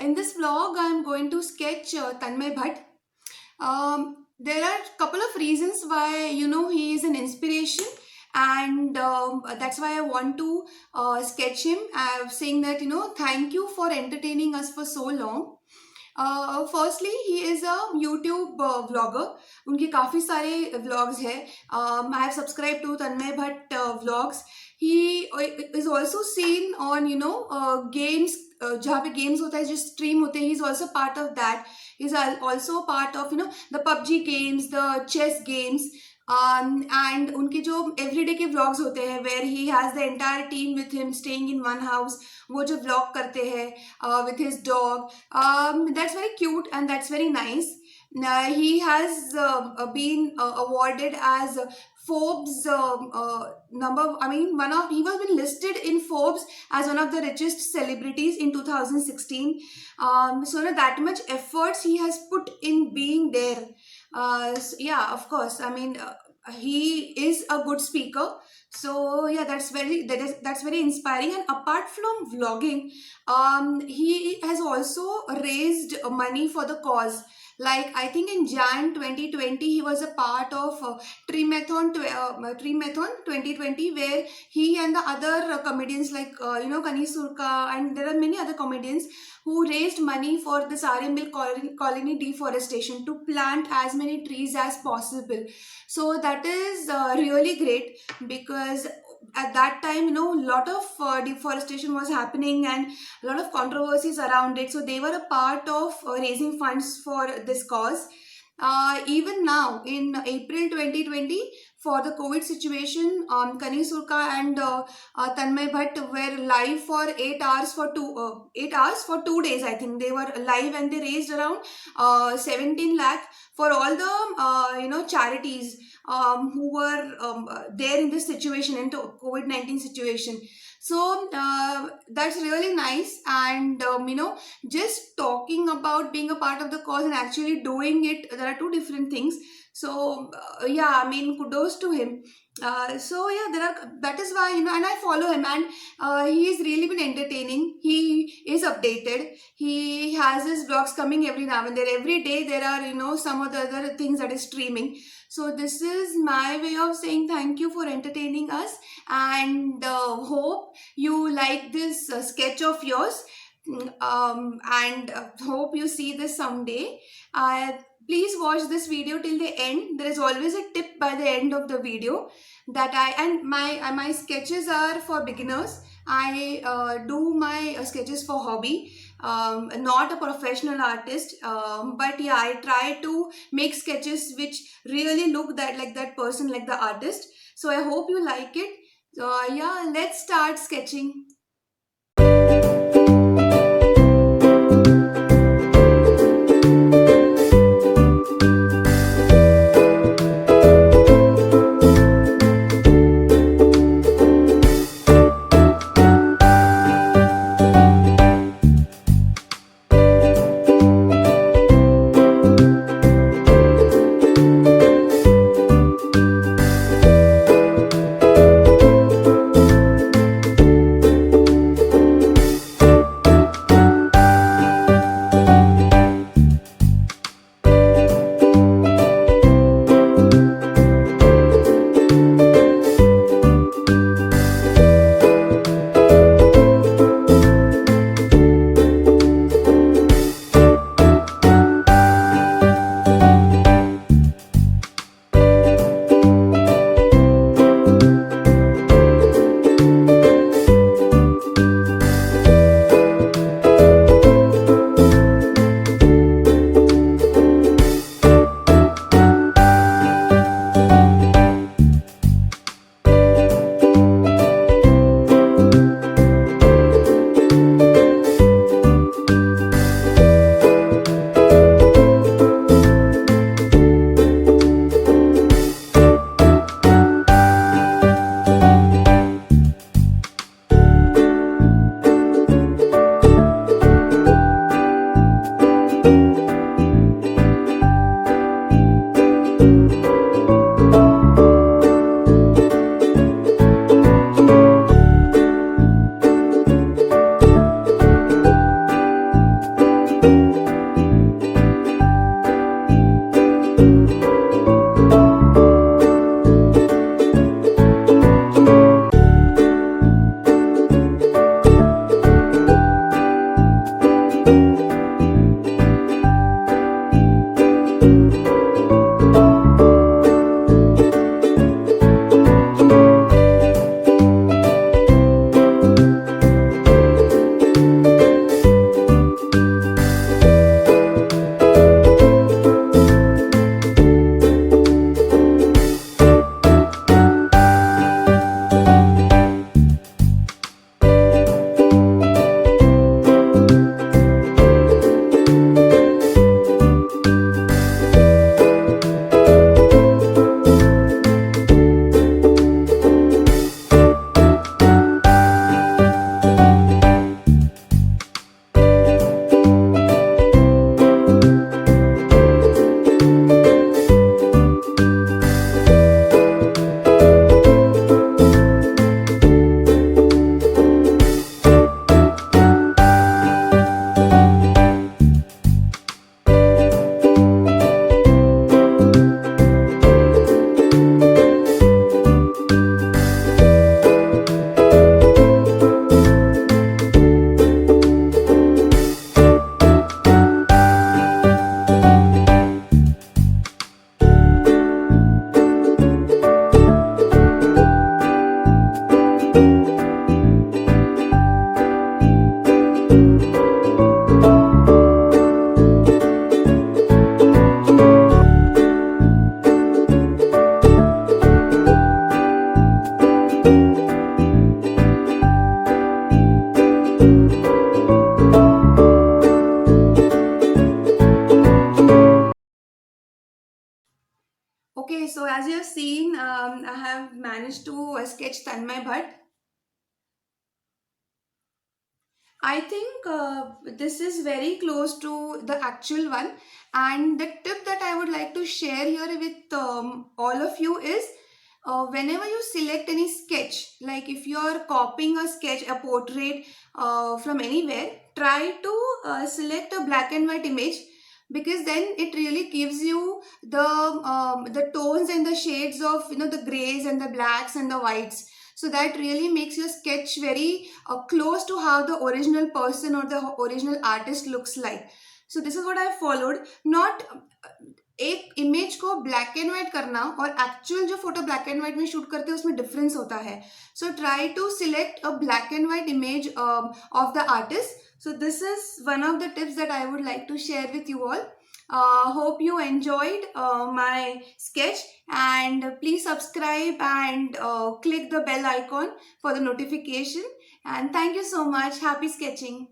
In this vlog, I'm going to sketch Tanmay Bhatt. There are a couple of reasons why he is an inspiration, and that's why I want to sketch him. Saying that thank you for entertaining us for so long. Firstly, he is a YouTube vlogger. उनके काफ़ी सारे vlogs हैं. I have subscribed to Tanmay Bhatt vlogs. He is also seen on games, जहाँ पे games होता है, जो stream होते हैं. He is also part of that. He is also part of the PUBG games, the chess games. And उनके जो everyday के vlogs होते हैं, where he has the entire team with him staying in one house. वो जो vlog करते हैं with his dog, that's very cute and that's very nice. He has been awarded as Forbes he was been listed in Forbes as one of the richest celebrities in 2016. So that much efforts he has put in being there. Yeah, of course. He is a good speaker. So yeah, that's very inspiring. And apart from vlogging, he has also raised money for the cause. Like, I think in Jan 2020, he was a part of Trimathon 2020, where he and the other comedians like Kani Surka, and there are many other comedians who raised money for the Sare Mill colony deforestation, to plant as many trees as possible. So that is really great, because at that time, a lot of deforestation was happening and a lot of controversies around it. So they were a part of raising funds for this cause. Even now, in April 2020, for the COVID situation, Kani Surka and Tanmay Bhatt were live for 8 hours for 2 days. I think they were live, and they raised around 17 lakh for all the charities who were there in this situation, into COVID-19 situation. So that's really nice. And just talking about being a part of the cause and actually doing it, there are two different things. So yeah, kudos to him. So yeah, that is why, and I follow him, and he has really been entertaining. He is updated. He has his vlogs coming every now and then. Every day there are some of the other things that is streaming. So this is my way of saying thank you for entertaining us, and hope you like this sketch of yours. And hope you see this someday. Please watch this video till the end. There is always a tip by the end of the video that my sketches are for beginners. I do my sketches for hobby. Not a professional artist, but yeah, I try to make sketches which really look like that person, like the artist. So I hope you like it. So yeah, let's start sketching. Okay, so as you have seen, I have managed to sketch Tanmay Bhatt. I think this is very close to the actual one, and the tip that I would like to share here with all of you is whenever you select any sketch, like if you are copying a sketch, a portrait from anywhere, try to select a black and white image, because then it really gives you the tones and the shades of, you know, the grays and the blacks and the whites. So that really makes your sketch very close to how the original person or the original artist looks like. So this is what I followed. Not एक image को black and white करना और actual जो photo black and white में shoot करते हैं उसमें difference होता है. So try to select a black and white image of the artist. So this is one of the tips that I would like to share with you all. Hope you enjoyed my sketch, and please subscribe and click the bell icon for the notification. And thank you so much. Happy sketching.